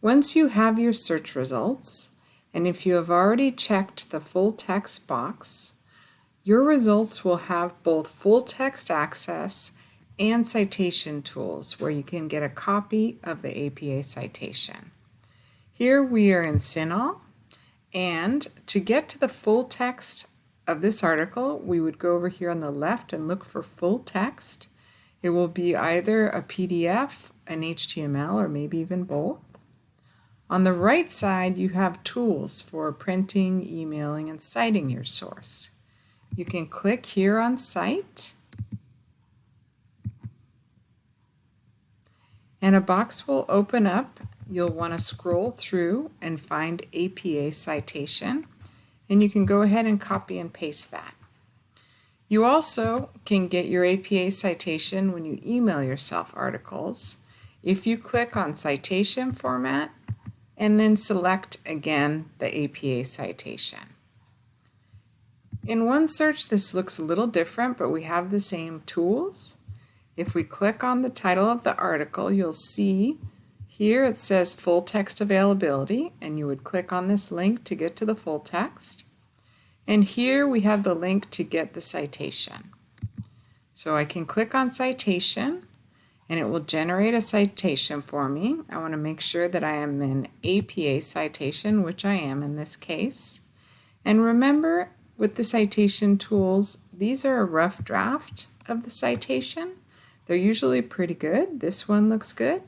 Once you have your search results, and if you have already checked the full text box, your results will have both full text access and citation tools where you can get a copy of the APA citation. Here we are in CINAHL, and to get to the full text of this article, we would go over here on the left and look for full text. It will be either a PDF, an HTML, or maybe even both. On the right side, you have tools for printing, emailing, and citing your source. You can click here on Cite, and a box will open up. You'll want to scroll through and find APA citation, and you can go ahead and copy and paste that. You also can get your APA citation when you email yourself articles if you click on Citation Format and then select again the APA citation. In OneSearch, this looks a little different, but we have the same tools. If we click on the title of the article, you'll see here it says full text availability, and you would click on this link to get to the full text. And here we have the link to get the citation. So I can click on Citation, and it will generate a citation for me. I want to make sure that I am in APA citation, which I am in this case. And remember, with the citation tools, these are a rough draft of the citation. They're usually pretty good. This one looks good,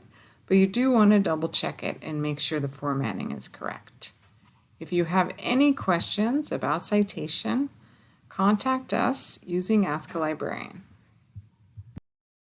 but you do want to double check it and make sure the formatting is correct. If you have any questions about citation, contact us using Ask a Librarian.